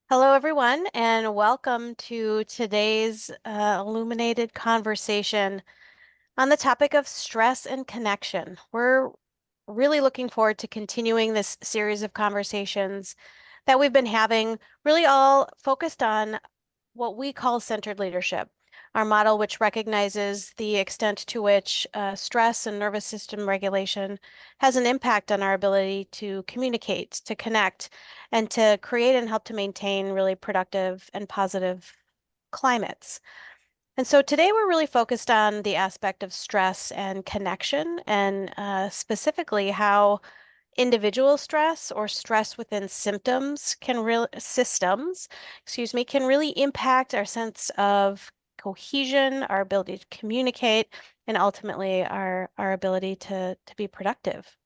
Hello, everyone, and welcome to today's illuminated conversation on the topic of stress and connection. We're really looking forward to continuing this series of conversations that we've been having, really all focused on what we call centered leadership, our model which recognizes the extent to which stress and nervous system regulation has an impact on our ability to communicate, to connect, and to create and help to maintain really productive and positive climates. And so today we're really focused on the aspect of stress and connection, and specifically how individual stress or stress within systems, can really impact our sense of cohesion, our ability to communicate, and ultimately our ability to be productive.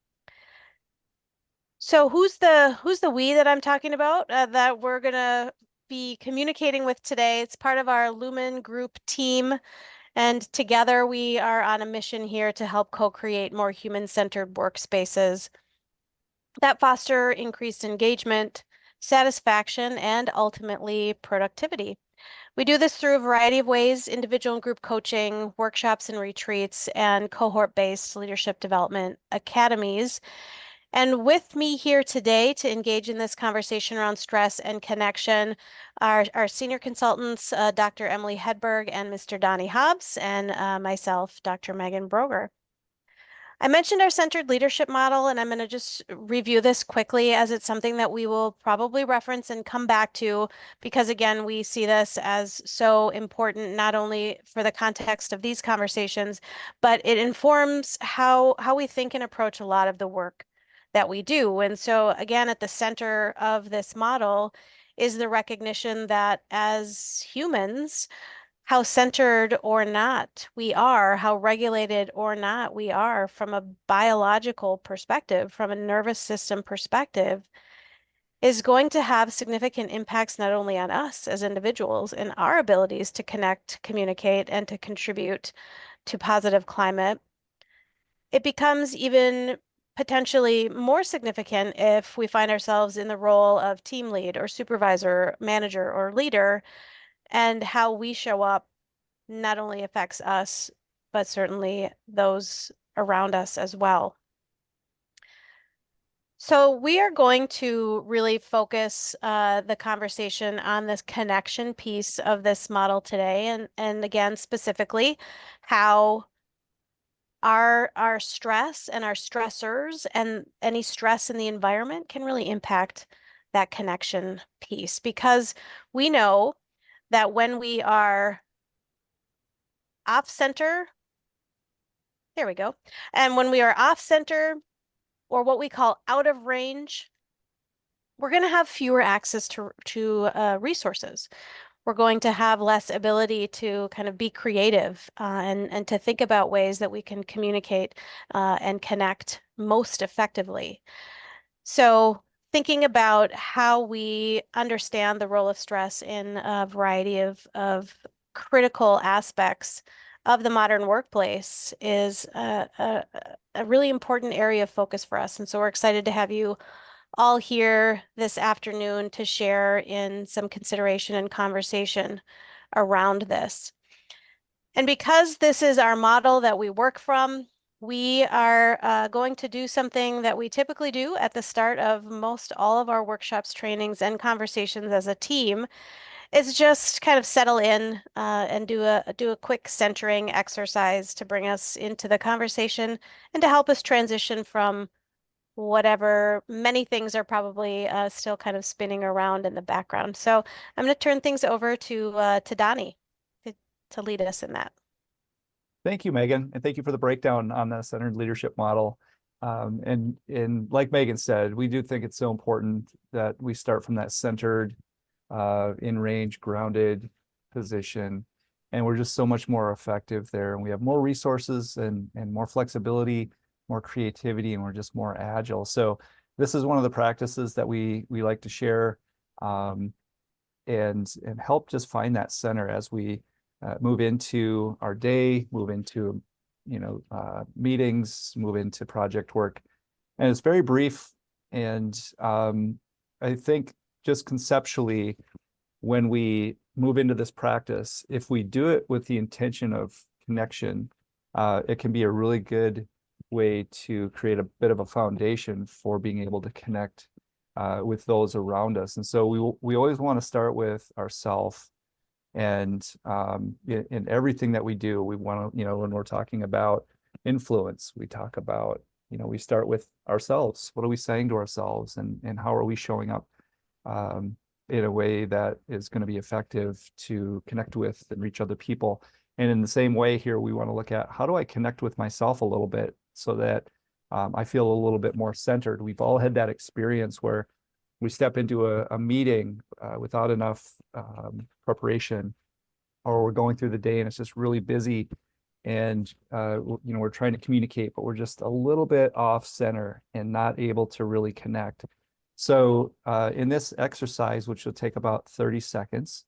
So who's the we that I'm talking about that we're gonna be communicating with today? It's part of our Lumen Group team, and together we are on a mission here to help co-create more human-centered workspaces that foster increased engagement, satisfaction, and ultimately productivity. We do this through a variety of ways: individual and group coaching, workshops and retreats, and cohort-based leadership development academies. And with me here today to engage in this conversation around stress and connection are our senior consultants, Dr. Emily Hedberg and Mr. Donnie Hobbs, and myself, Dr. Megan Broger. I mentioned our centered leadership model, and I'm going to just review this quickly as it's something that we will probably reference and come back to because, again, we see this as so important, not only for the context of these conversations, but it informs how we think and approach a lot of the work that we do. And so, again, at the center of this model is the recognition that as humans, how centered or not we are, how regulated or not we are from a biological perspective, from a nervous system perspective, is going to have significant impacts not only on us as individuals and our abilities to connect, communicate, and to contribute to positive climate. It becomes even potentially more significant if we find ourselves in the role of team lead or supervisor, manager, or leader, and how we show up not only affects us, but certainly those around us as well. So we are going to really focus the conversation on this connection piece of this model today, and again, specifically, how our stress and our stressors and any stress in the environment can really impact that connection piece. Because we know that when we are off center, there we go. And when we are off center, or what we call out of range, we're going to have fewer access to resources. We're going to have less ability to kind of be creative and to think about ways that we can communicate and connect most effectively. So thinking about how we understand the role of stress in a variety of critical aspects of the modern workplace is a really important area of focus for us. And so we're excited to have you all here this afternoon to share in some consideration and conversation around this. And because this is our model that we work from, we are going to do something that we typically do at the start of most all of our workshops, trainings, and conversations as a team, is just kind of settle in and do a quick centering exercise to bring us into the conversation and to help us transition from whatever many things are probably still kind of spinning around in the background. So I'm going to turn things over to Donnie to lead us in that. Thank you, Megan, and thank you for the breakdown on the centered leadership model. And like Megan said, we do think it's so important that we start from that centered, in range, grounded position, and we're just so much more effective there. And we have more resources and more flexibility, more creativity, and we're just more agile. So this is one of the practices that we like to share, and help just find that center as we move into our day, move into meetings, move into project work. And it's very brief. And I think just conceptually, when we move into this practice, if we do it with the intention of connection, it can be a really good way to create a bit of a foundation for being able to connect with those around us. And so we always want to start with ourselves. And in everything that we do, we want to, you know, when we're talking about influence, we talk about, you know, we start with ourselves. What are we saying to ourselves, and how are we showing up in a way that is going to be effective to connect with and reach other people? And in the same way here, we want to look at, how do I connect with myself a little bit so that I feel a little bit more centered? We've all had that experience where we step into a meeting without enough preparation, or we're going through the day and it's just really busy, and you know, we're trying to communicate, but we're just a little bit off center and not able to really connect. So in this exercise, which will take about 30 seconds,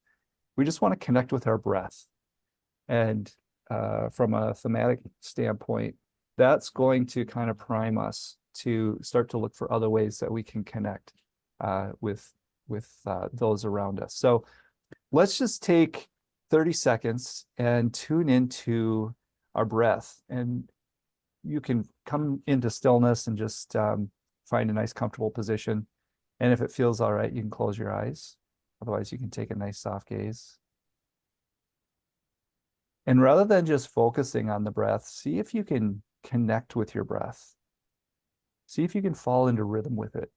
we just want to connect with our breath. And from a thematic standpoint, that's going to kind of prime us to start to look for other ways that we can connect with those around us. So let's just take 30 seconds and tune into our breath. And you can come into stillness and just find a nice comfortable position. And if it feels all right, you can close your eyes. Otherwise, you can take a nice soft gaze. And rather than just focusing on the breath, see if you can connect with your breath. See if you can fall into rhythm with it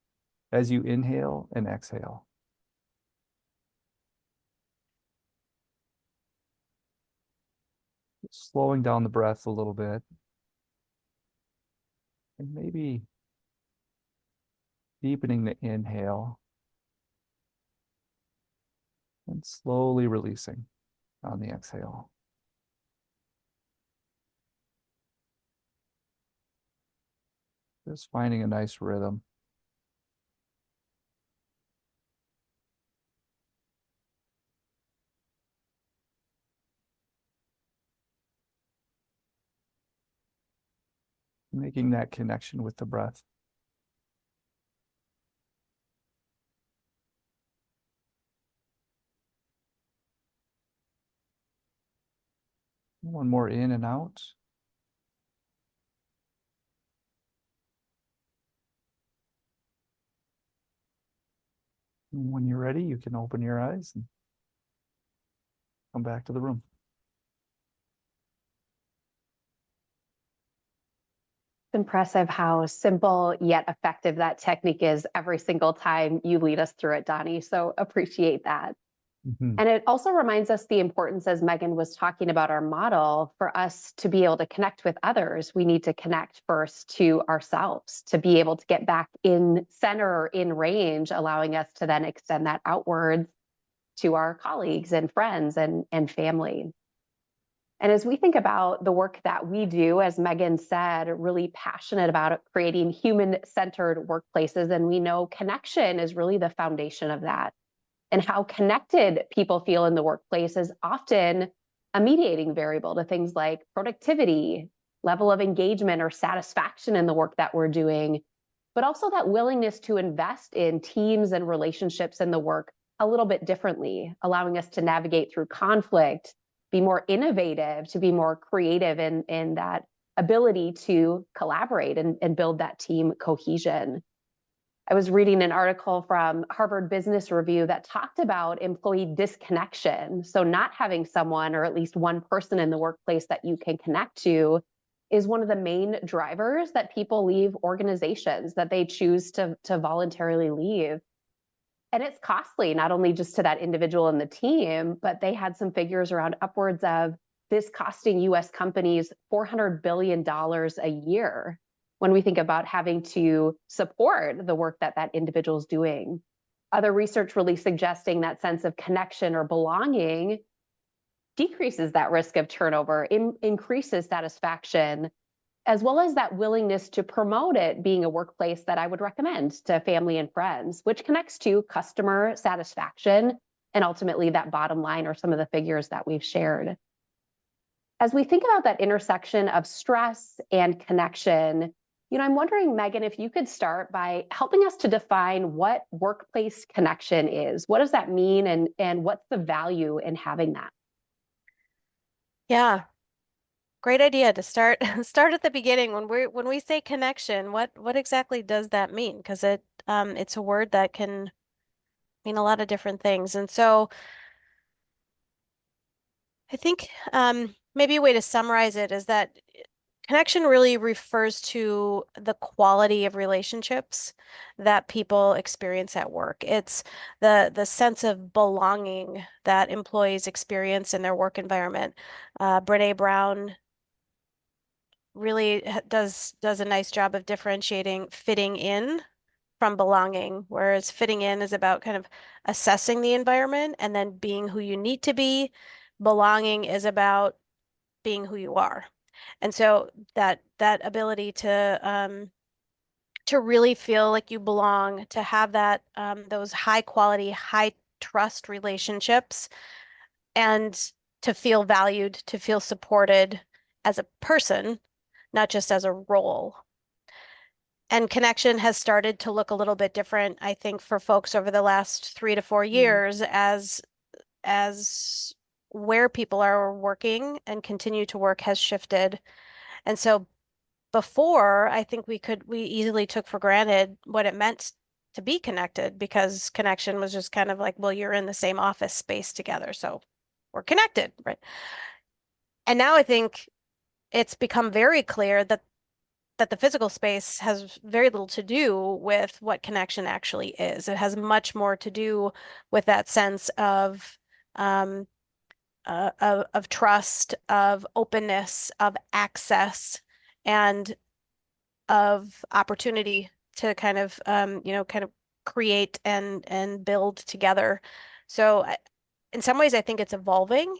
as you inhale and exhale. Slowing down the breath a little bit. And maybe deepening the inhale and slowly releasing on the exhale. Just finding a nice rhythm. Making that connection with the breath. One more in and out. And when you're ready, you can open your eyes and come back to the room. Impressive how simple yet effective that technique is every single time you lead us through it, Donnie. So appreciate that. Mm-hmm. And it also reminds us the importance, as Megan was talking about our model, for us to be able to connect with others. We need to connect first to ourselves to be able to get back in center or in range, allowing us to then extend that outwards to our colleagues and friends and family. And as we think about the work that we do, as Megan said, really passionate about creating human-centered workplaces, and we know connection is really the foundation of that. And how connected people feel in the workplace is often a mediating variable to things like productivity, level of engagement or satisfaction in the work that we're doing, but also that willingness to invest in teams and relationships in the work a little bit differently, allowing us to navigate through conflict, be more innovative, to be more creative in that ability to collaborate and build that team cohesion. I was reading an article from Harvard Business Review that talked about employee disconnection. So not having someone, or at least one person in the workplace that you can connect to, is one of the main drivers that people leave organizations, that they choose to voluntarily leave. And it's costly, not only just to that individual and the team, but they had some figures around upwards of this costing US companies $400 billion a year when we think about having to support the work that that individual is doing. Other research really suggesting that sense of connection or belonging decreases that risk of turnover, increases satisfaction, as well as that willingness to promote it being a workplace that I would recommend to family and friends, which connects to customer satisfaction and ultimately that bottom line or some of the figures that we've shared. As we think about that intersection of stress and connection, I'm wondering, Megan, if you could start by helping us to define what workplace connection is. What does that mean, and what's the value in having that? Yeah, great idea to start start at the beginning. When we say connection, what exactly does that mean? Because it's a word that can mean a lot of different things. And so I think maybe a way to summarize it is that connection really refers to the quality of relationships that people experience at work. It's the sense of belonging that employees experience in their work environment. Brene Brown really does a nice job of differentiating fitting in from belonging, whereas fitting in is about kind of assessing the environment and then being who you need to be. Belonging is about being who you are. And so that ability to really feel like you belong, to have that those high quality, high trust relationships, and to feel valued, to feel supported as a person, not just as a role. And connection has started to look a little bit different, I think, for folks over the last 3 to 4 years as where people are working and continue to work has shifted. And so before, I think we easily took for granted what it meant to be connected, because connection was just kind of like, well, you're in the same office space together, so we're connected, right? And now I think it's become very clear that the physical space has very little to do with what connection actually is. It has much more to do with that sense um, of trust, of openness, of access, and of opportunity to kind of create and build together. So in some ways, I think it's evolving,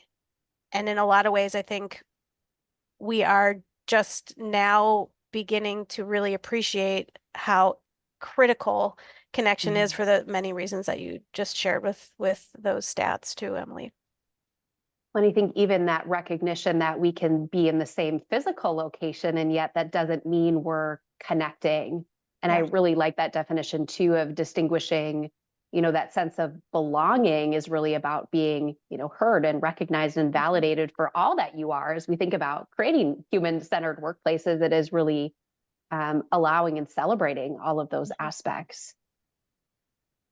and in a lot of ways, I think we are just now beginning to really appreciate how critical connection is for the many reasons that you just shared with those stats too, Emily. And I think even that recognition that we can be in the same physical location, and yet that doesn't mean we're connecting. And I Yeah. really like that definition too, of distinguishing, that sense of belonging is really about being, heard and recognized and validated for all that you are. As we think about creating human-centered workplaces, it is really allowing and celebrating all of those aspects.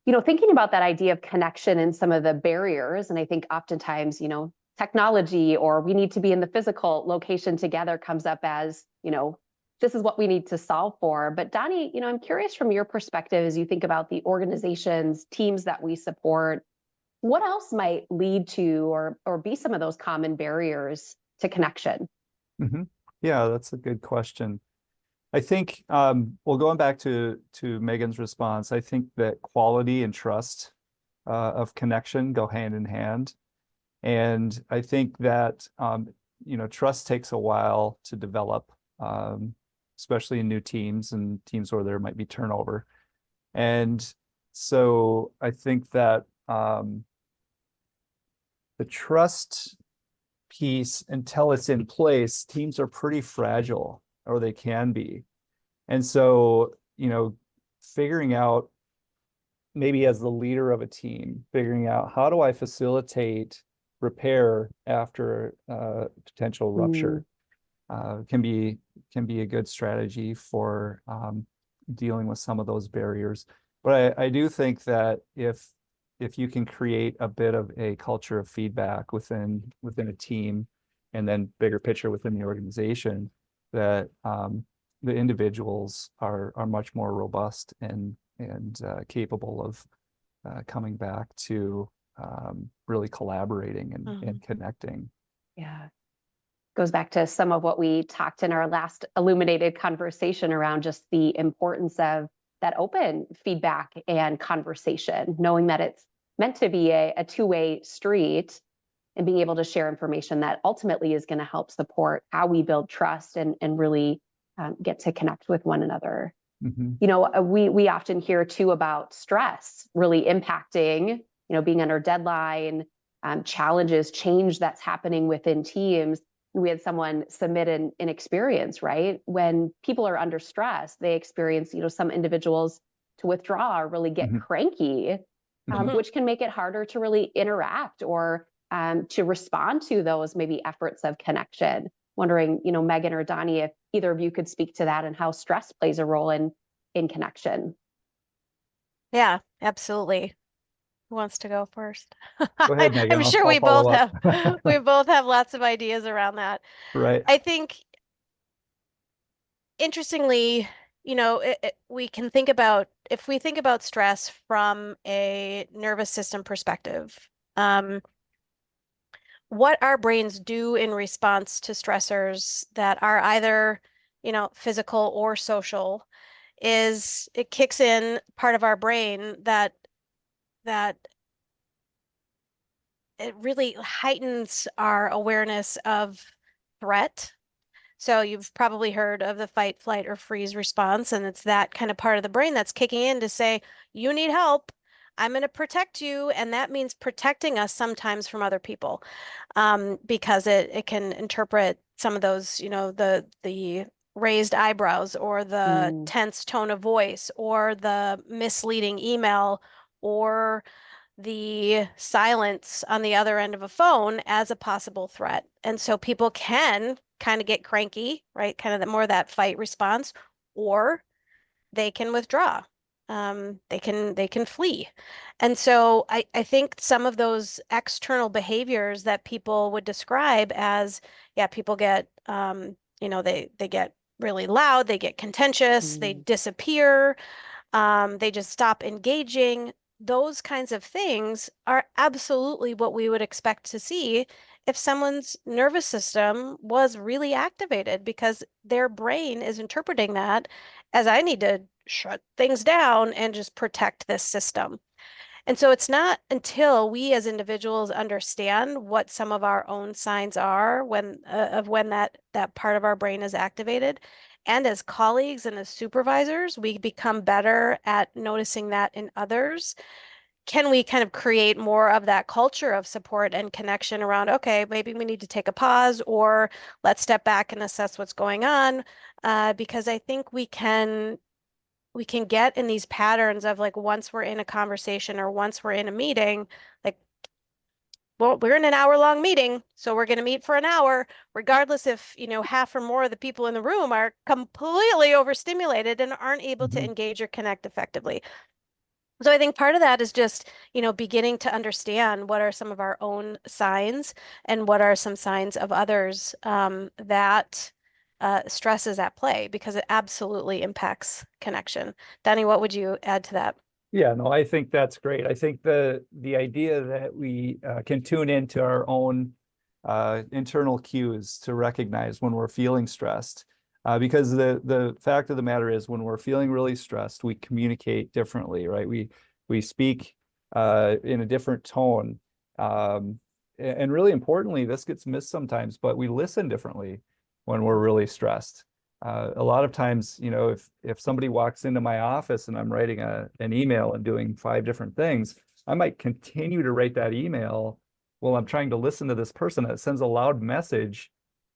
Thinking about that idea of connection and some of the barriers, and I think oftentimes, technology or we need to be in the physical location together comes up as, this is what we need to solve for. But Donnie, I'm curious from your perspective, as you think about the organizations, teams that we support, what else might lead to or be some of those common barriers to connection? Mhm. Yeah, that's a good question. I think, well, going back to Megan's response, I think that quality and trust of connection go hand in hand. And I think that, trust takes a while to develop, especially in new teams and teams where there might be turnover. And so I think that the trust piece, until it's in place, teams are pretty fragile, or they can be. And so, figuring out, maybe as the leader of a team, figuring out how do I facilitate repair after potential rupture can be a good strategy for dealing with some of those barriers. But I do think that if you can create a bit of a culture of feedback within a team, and then bigger picture within the organization, that the individuals are much more robust and capable of coming back to really collaborating and connecting. Yeah. Goes back to some of what we talked in our last Illuminated conversation around just the importance of that open feedback and conversation, knowing that it's meant to be a two-way street, and being able to share information that ultimately is going to help support how we build trust and really get to connect with one another. We often hear too about stress really impacting, being under deadline, challenges, change that's happening within teams. we had someone submit an experience, right? When people are under stress, they experience, some individuals to withdraw or really get cranky, which can make it harder to really interact or to respond to those maybe efforts of connection. Wondering, Megan or Donnie, if either of you could speak to that and how stress plays a role in connection. Yeah, absolutely. Who wants to go first? Go ahead, Megan. I'm sure I'll we both follow up. have lots of ideas around that. Right. I think interestingly, we can think about if we think about stress from a nervous system perspective, what our brains do in response to stressors that are either, physical or social is it kicks in part of our brain that it really heightens our awareness of threat. So you've probably heard of the fight, flight, or freeze response, and it's that kind of part of the brain that's kicking in to say, you need help. I'm going to protect you, and that means protecting us sometimes from other people, because it can interpret some of those, the raised eyebrows or the tense tone of voice or the misleading email or the silence on the other end of a phone as a possible threat. And so people can kind of get cranky, right? Kind of more of that fight response, or they can withdraw. They can flee. And so I think some of those external behaviors that people would describe as, yeah, people get they get really loud, they get contentious, they disappear, they just stop engaging. Those kinds of things are absolutely what we would expect to see if someone's nervous system was really activated because their brain is interpreting that as I need to shut things down and just protect this system. And so it's not until we as individuals understand what some of our own signs are when that part of our brain is activated. And as colleagues and as supervisors, we become better at noticing that in others. Can we kind of create more of that culture of support and connection around, okay, maybe we need to take a pause or let's step back and assess what's going on? Because I think we can get in these patterns of like once we're in a conversation or once we're in a meeting, like, well, we're in an hour-long meeting, so we're going to meet for an hour, regardless if, half or more of the people in the room are completely overstimulated and aren't able to engage or connect effectively. So I think part of that is just, beginning to understand what are some of our own signs and what are some signs of others that stress is at play because it absolutely impacts connection. Danny, what would you add to that? Yeah, no, I think that's great. I think the idea that we can tune into our own internal cues to recognize when we're feeling stressed, because the fact of the matter is when we're feeling really stressed, we communicate differently, right? We speak in a different tone, and really importantly, this gets missed sometimes, but we listen differently when we're really stressed. A lot of times, if somebody walks into my office and I'm writing an email and doing 5 different things, I might continue to write that email while I'm trying to listen to this person. It sends a loud message.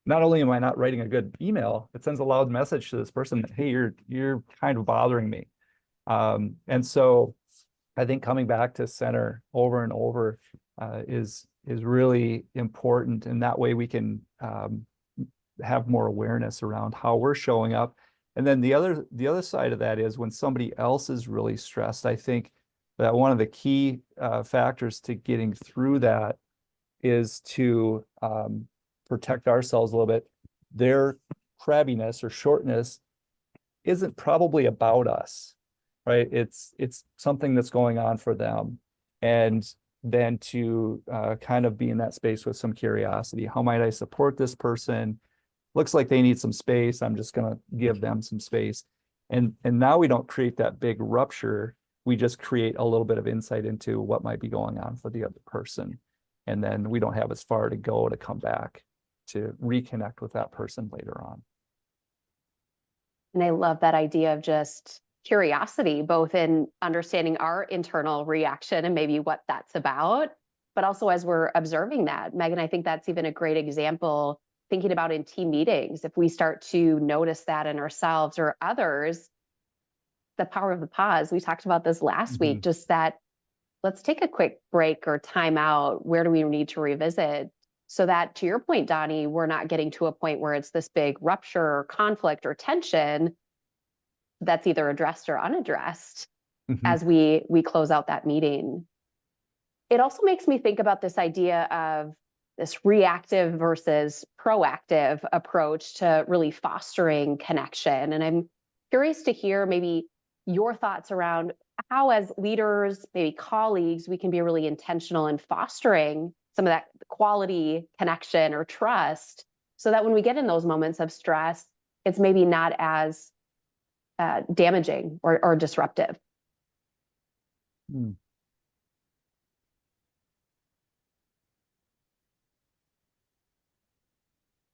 Not only am I not writing a good email, it sends a loud message to this person that, hey, you're kind of bothering me. And so I think coming back to center over and over is really important. And that way we can have more awareness around how we're showing up. And then the other side of that is when somebody else is really stressed, I think that one of the key factors to getting through that is to protect ourselves a little bit. Their crabbiness or shortness isn't probably about us, right? It's something that's going on for them. And then to kind of be in that space with some curiosity. How might I support this person? Looks like they need some space. I'm just going to give them some space. And now we don't create that big rupture. We just create a little bit of insight into what might be going on for the other person. And then we don't have as far to go to come back to reconnect with that person later on. And I love that idea of just curiosity, both in understanding our internal reaction and maybe what that's about, but also as we're observing that. Megan, I think that's even a great example thinking about in team meetings, if we start to notice that in ourselves or others, the power of the pause. We talked about this last week, just that let's take a quick break or time out. Where do we need to revisit? So that, to your point, Donnie, we're not getting to a point where it's this big rupture or conflict or tension that's either addressed or unaddressed as we close out that meeting. It also makes me think about this idea of this reactive versus proactive approach to really fostering connection. And I'm curious to hear maybe your thoughts around how, as leaders, maybe colleagues, we can be really intentional in fostering some of that quality connection or trust, so that when we get in those moments of stress, it's maybe not as damaging or disruptive.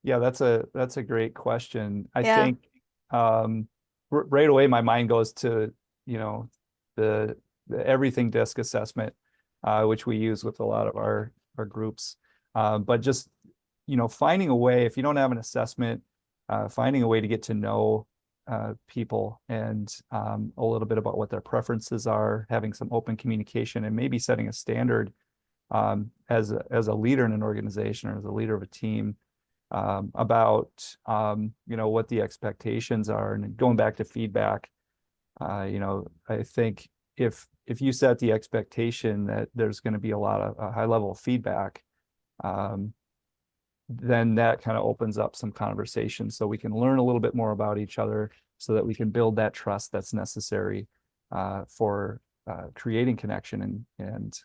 Yeah, that's a great question. I Yeah. think right away my mind goes to, you know, the everything disc assessment, which we use with a lot of our groups. But just, you know, finding a way, if you don't have an assessment, finding a way to get to know people and a little bit about what their preferences are, having some open communication, and maybe setting a standard as a leader in an organization or as a leader of a team, about you know, what the expectations are. And going back to feedback, you know, I think if you set the expectation that there's going to be a lot of a high level of feedback, then that kind of opens up some conversation so we can learn a little bit more about each other, so that we can build that trust that's necessary for creating connection and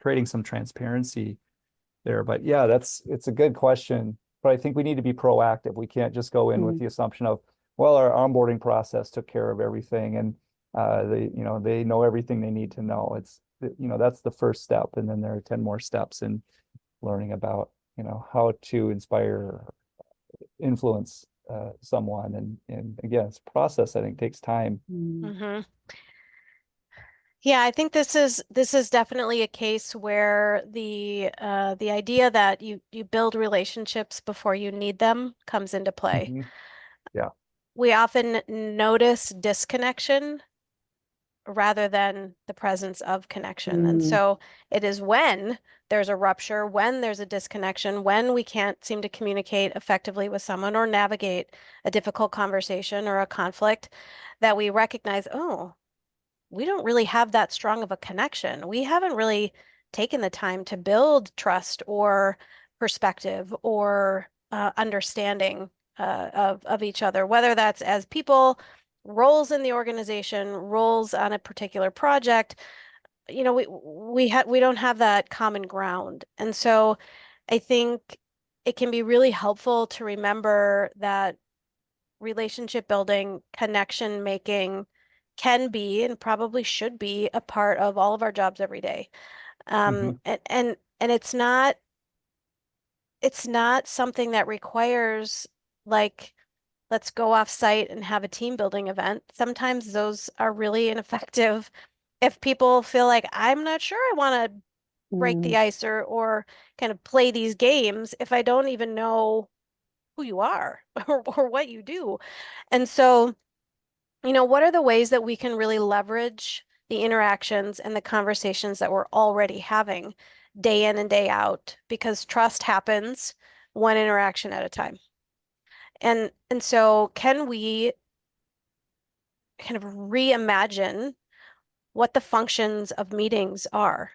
creating some transparency there. But yeah, it's a good question. But I think we need to be proactive. We can't just go in with the assumption of, well, our onboarding process took care of everything, and they know everything they need to know. It's, you know, that's the first step, and then there are 10 more steps in learning about, you know, how to inspire, influence someone, and again, it's a process. I think takes time. Mm-hmm. Yeah, I think this is definitely a case where the idea that you build relationships before you need them comes into play. Yeah. We often notice disconnection rather than the presence of connection. And so it is when there's a rupture, when there's a disconnection, when we can't seem to communicate effectively with someone or navigate a difficult conversation or a conflict, that we recognize, oh, we don't really have that strong of a connection. We haven't really taken the time to build trust or perspective or understanding of each other, whether that's as people, roles in the organization, roles on a particular project. You know, we don't have that common ground. And so I think it can be really helpful to remember that relationship building, connection making can be and probably should be a part of all of our jobs every day. And it's not something that requires, like, let's go off site and have a team building event. Sometimes those are really ineffective if people feel like, I'm not sure I want to break the ice or kind of play these games if I don't even know who you are or what you do. And so, you know, what are the ways that we can really leverage the interactions and the conversations that we're already having day in and day out? Because trust happens one interaction at a time. And so can we kind of reimagine what the functions of meetings are?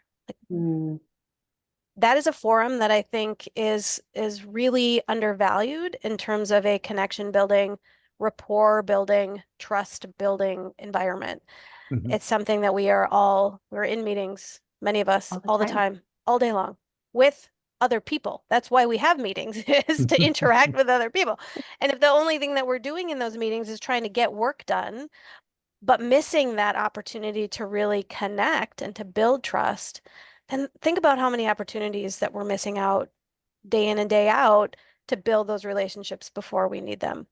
Like, that is a forum that I think is really undervalued in terms of a connection building, rapport building, trust building environment. It's something that we're in meetings, many of us, all the time, all day long, with other people. That's why we have meetings, is to interact with other people. And if the only thing that we're doing in those meetings is trying to get work done, but missing that opportunity to really connect and to build trust, then think about how many opportunities that we're missing out day in and day out to build those relationships before we need them.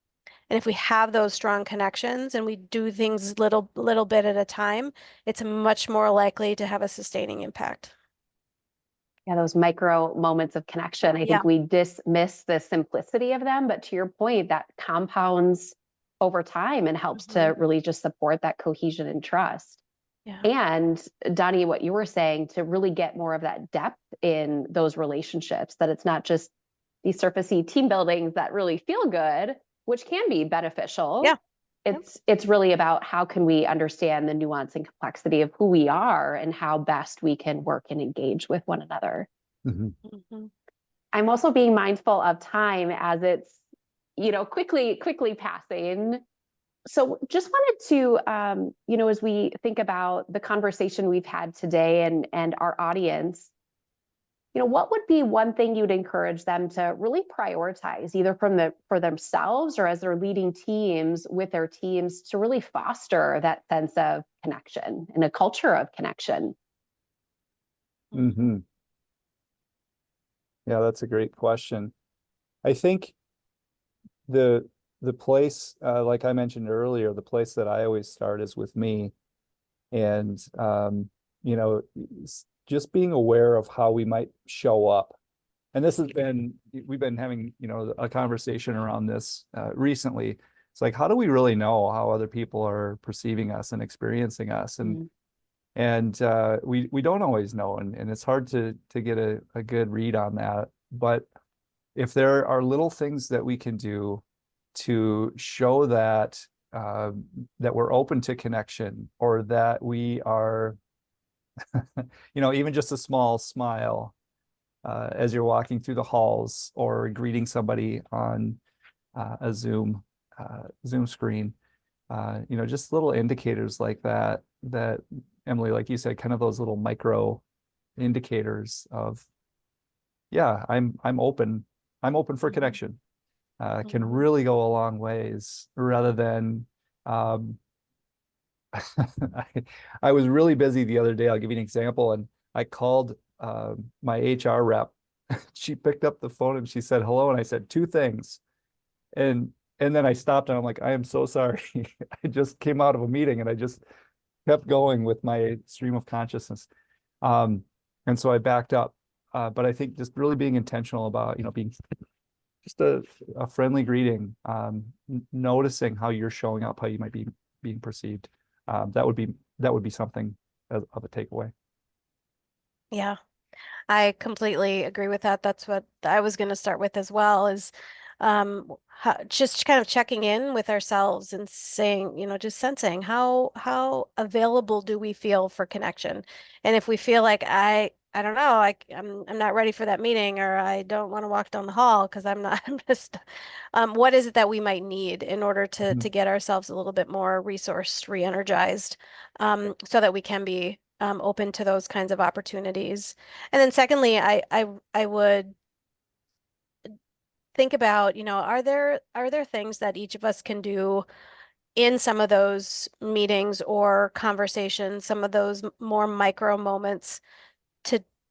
And if we have those strong connections and we do things little bit at a time, it's much more likely to have a sustaining impact. Yeah, those micro moments of connection. I think we dismiss the simplicity of them, but to your point, that compounds over time and helps to really just support that cohesion and trust. Yeah. And Donnie, what you were saying, to really get more of that depth in those relationships, that it's not just these surfacey team buildings that really feel good, which can be beneficial. Yeah. It's really about how can we understand the nuance and complexity of who we are and how best we can work and engage with one another. Mm-hmm. I'm also being mindful of time as it's, quickly passing. So just wanted to, as we think about the conversation we've had today and our audience, what would be one thing you'd encourage them to really prioritize, either for themselves or as they're leading teams with their teams, to really foster that sense of connection and a culture of connection? Mm-hmm. Yeah, that's a great question. I think the place, like I mentioned earlier, the place that I always start is with me. And just being aware of how we might show up. And we've been having, a conversation around this recently. It's like, how do we really know how other people are perceiving us and experiencing us? And we don't always know, and it's hard to get a good read on that. But if there are little things that we can do to show that that we're open to connection, or that we are, even just a small smile as you're walking through the halls or greeting somebody on a Zoom screen, just little indicators like that, Emily, like you said, kind of those little micro indicators of, yeah, I'm open for connection, can really go a long ways, rather than I was really busy the other day. I'll give you an example. And I called my HR rep. She picked up the phone and she said hello. And I said two things. And then I stopped and I'm like, I am so sorry. I just came out of a meeting and I just kept going with my stream of consciousness. And so I backed up. But I think just really being intentional about, being just a friendly greeting, noticing how you're showing up, how you might be being perceived. That would be something of a takeaway. Yeah, I completely agree with that. That's what I was going to start with as well, is just kind of checking in with ourselves and saying, just sensing how available do we feel for connection? And if we feel like I don't know, I'm not ready for that meeting, or I don't want to walk down the hall because I'm not, I'm just, what is it that we might need in order to get ourselves a little bit more resourced, re-energized, so that we can be open to those kinds of opportunities. And then secondly, I would think about, are there things that each of us can do in some of those meetings or conversations, some of those more micro moments,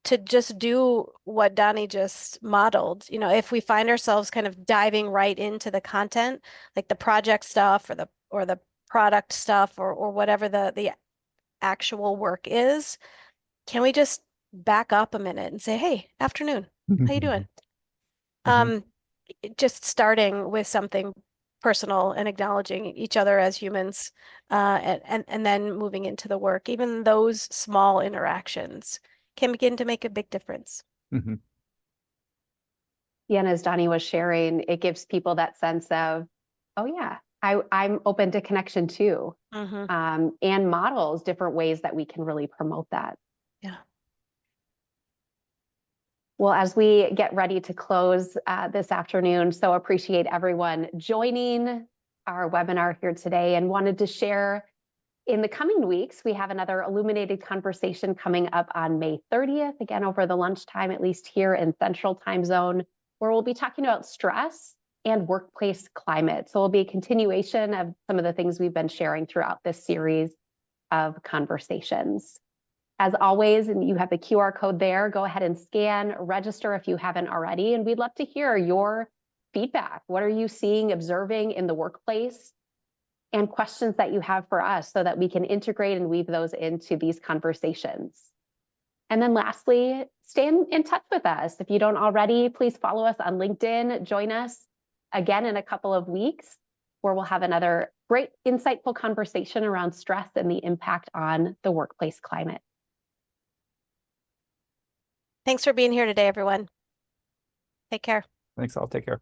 to just do what Donnie just modeled. If we find ourselves kind of diving right into the content, like the project stuff or the product stuff, or whatever the actual work is, can we just back up a minute and say, "Hey, afternoon, how you doing?" Um, just starting with something personal and acknowledging each other as humans, and then moving into the work. Even those small interactions can begin to make a big difference. Yeah, and as Donnie was sharing, it gives people that sense of, oh yeah, I'm open to connection too, and models different ways that we can really promote that. Yeah. Well, as we get ready to close this afternoon, so appreciate everyone joining our webinar here today, and wanted to share, in the coming weeks, we have another Illuminated conversation coming up on May 30th, again over the lunchtime, at least here in Central Time Zone, where we'll be talking about stress and workplace climate. So it'll be a continuation of some of the things we've been sharing throughout this series of conversations. As always, and you have the QR code there, go ahead and scan, register if you haven't already, and we'd love to hear your feedback. What are you seeing, observing in the workplace? And questions that you have for us so that we can integrate and weave those into these conversations. And then lastly, stay in touch with us. If you don't already, please follow us on LinkedIn. Join us again in a couple of weeks, where we'll have another great, insightful conversation around stress and the impact on the workplace climate. Thanks for being here today, everyone. Take care. Thanks, I'll take care.